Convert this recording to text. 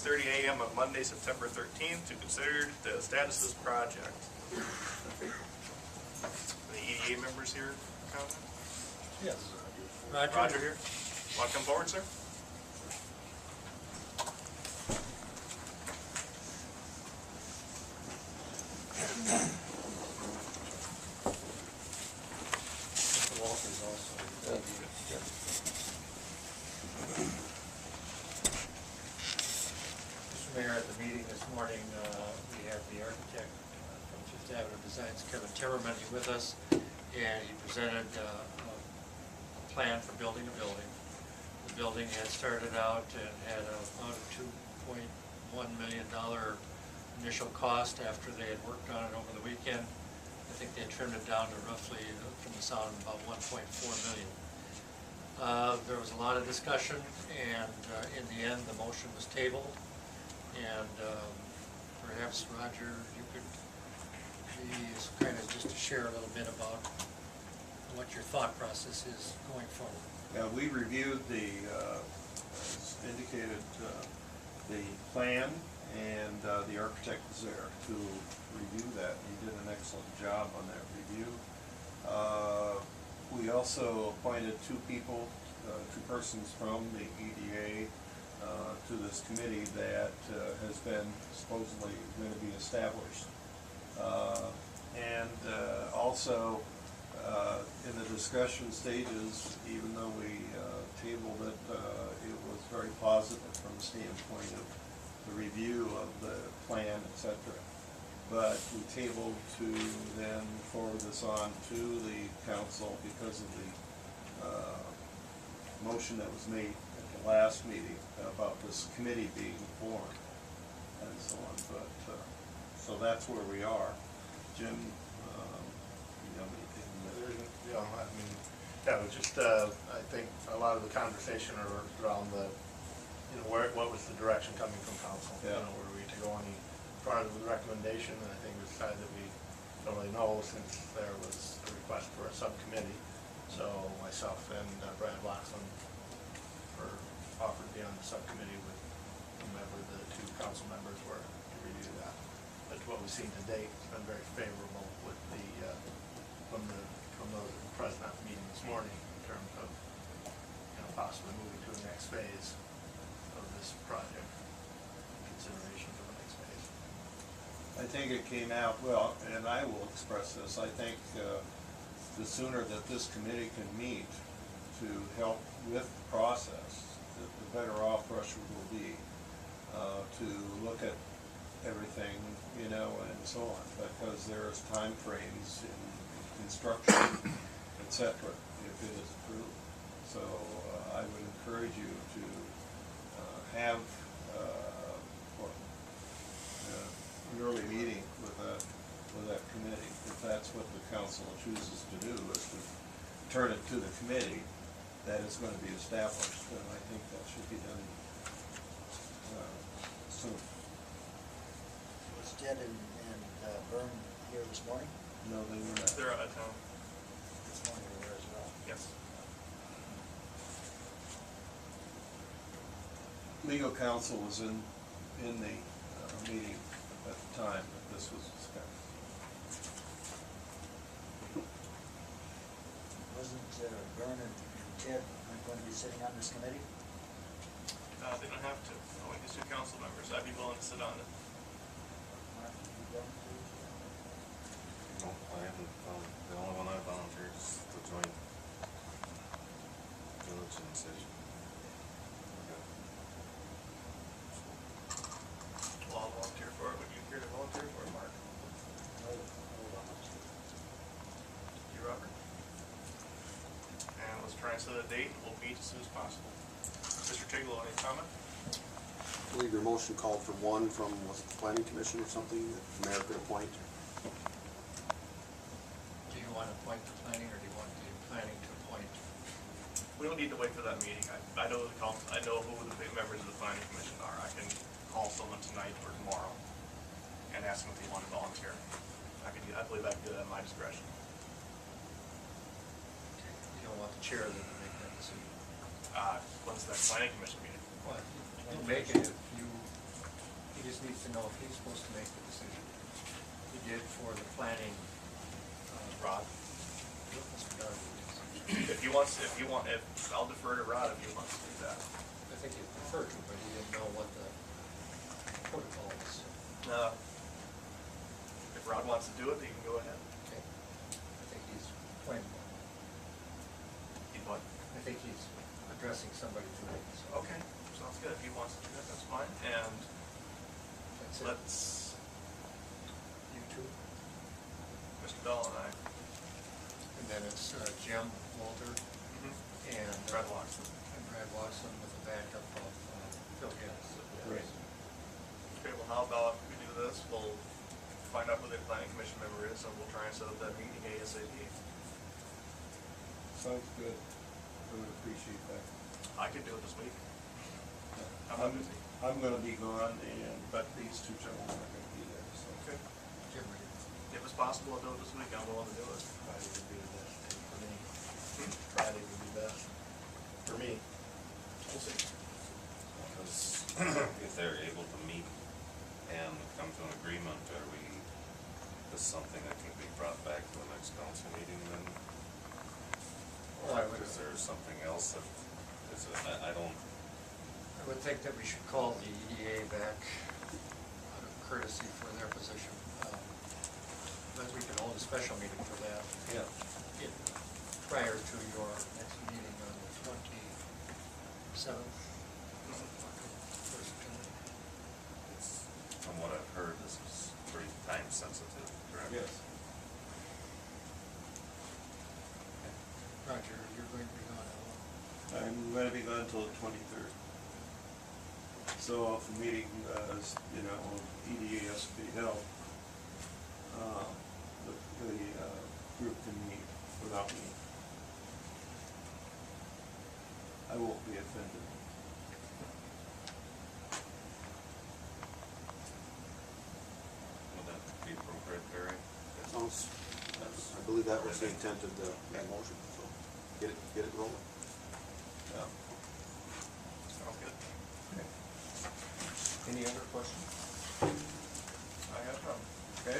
6:30 a.m. of Monday, September 13th, to consider the status of this project. Any EDA members here? Comment? Yes. Roger here. Want to come forward, sir? Mr. Walker's also. Mr. Mayor, at the meeting this morning, we had the architect from Fifth Avenue Designs, Kevin Timmerman, with us, and he presented a plan for building a building. The building had started out and had about a $2.1 million initial cost after they had worked on it over the weekend. I think they trimmed it down to roughly, from the sound, about 1.4 million. There was a lot of discussion, and in the end, the motion was tabled. And perhaps, Roger, you could please kind of just to share a little bit about what your thought process is going forward. Yeah, we reviewed the, as indicated, the plan, and the architect was there to review that. He did an excellent job on that review. We also appointed two persons from the EDA to this committee that has been supposedly going to be established. Also, in the discussion stages, even though we tabled it, it was very positive from the standpoint of the review of the plan, etc. But we tabled to then forward this on to the council because of the motion that was made at the last meeting about this committee being formed and so on. But so that's where we are. Jim, you know anything? Yeah, I mean, yeah, it was just, I think a lot of the conversation around the, you know, what was the direction coming from council? Yeah. You know, were we to go any farther with the recommendation? And I think we decided that we don't really know, since there was a request for a subcommittee. So myself and Brad Loxley offered to be on the subcommittee with whomever the two council members were to review that. But what we've seen to date has been very favorable with the, from those who were present at the meeting this morning, in terms of, you know, possibly moving to the next phase of this project, consideration for the next phase. I think it came out well, and I will express this. I think the sooner that this committee can meet to help with the process, the better off Rushford will be to look at everything, you know, and so on, because there's time frames in construction, etc., if it is approved. So I would encourage you to have an early meeting with that committee, if that's what the council chooses to do, is to turn it to the committee that is going to be established. And I think that should be done soon. Was Ted and Byrne here this morning? No, they were not. They're out of town. This morning they were as well. Yes. Legal counsel was in the meeting at the time that this was discussed. Wasn't Byrne and Ted going to be sitting on this committee? They don't have to. Only these two council members. I'd be willing to sit on it. Mark, you going to? No, I haven't. The only one I volunteered is to join village and city. Well, I'll volunteer for it. Would you care to volunteer for it, Mark? Hold on. You, Robert? And let's try and set a date, and we'll meet as soon as possible. Mr. Tiglo, any comment? I believe your motion called for one from, was it the planning commission or something, that the mayor could appoint? Do you want to appoint the planning, or do you want the planning to appoint? We don't need to wait for that meeting. I know the council, I know who the members of the planning commission are. I can call someone tonight or tomorrow and ask them if they want to volunteer. I believe I can do that at my discretion. You don't want the chair then to make that decision? When's the next planning commission meeting? Well, you'll make it if you know if he's supposed to make the decision. He did for the planning, Rod. Mr. Doug. If I'll defer to Rod if he wants to do that. I think he preferred to, but he didn't know what the protocol was. If Rod wants to do it, he can go ahead. Okay. I think he's playing. He'd what? I think he's addressing somebody today, so. Okay, sounds good. If he wants to do that, that's fine. And That's it. let's, You two. Mr. Dahl and I, And then it's Jim, Walter, and Brad Watson. and Brad Watson with the backup of Phil Gaddis. Great. Okay, well, how about we do this? We'll find out who the planning commission member is, and we'll try and set up that meeting ASAP. Sounds good. I would appreciate that. I could do it this week. I'm not busy. I'm gonna be gone, but these two gentlemen are gonna be there, so. Okay. Jim Reed. If it's possible, I'll do it this week. I'm willing to do it. Friday would be the best day for me. Friday would be best for me. We'll see. Because if they're able to meet and come to an agreement, are we, is something that can be brought back to the next council meeting then? Well, I Or would- is there something else that, is it, I don't, I would think that we should call the EDA back out of courtesy for their position. But we can hold a special meeting for that. Yeah. Prior to your next meeting on the 27th. it's, from what I've heard, this is pretty time sensitive, correct? Yes. Roger, you're going to be gone how long? I'm gonna be gone until the 23rd. So if the meeting, EDA has to be held, the group can meet without me. I won't be offended. Would that be appropriate, Barry? Sounds, I believe that was the intent of the motion, so get it rolling. Yeah. Sounds good. Any other questions? I have none. Okay,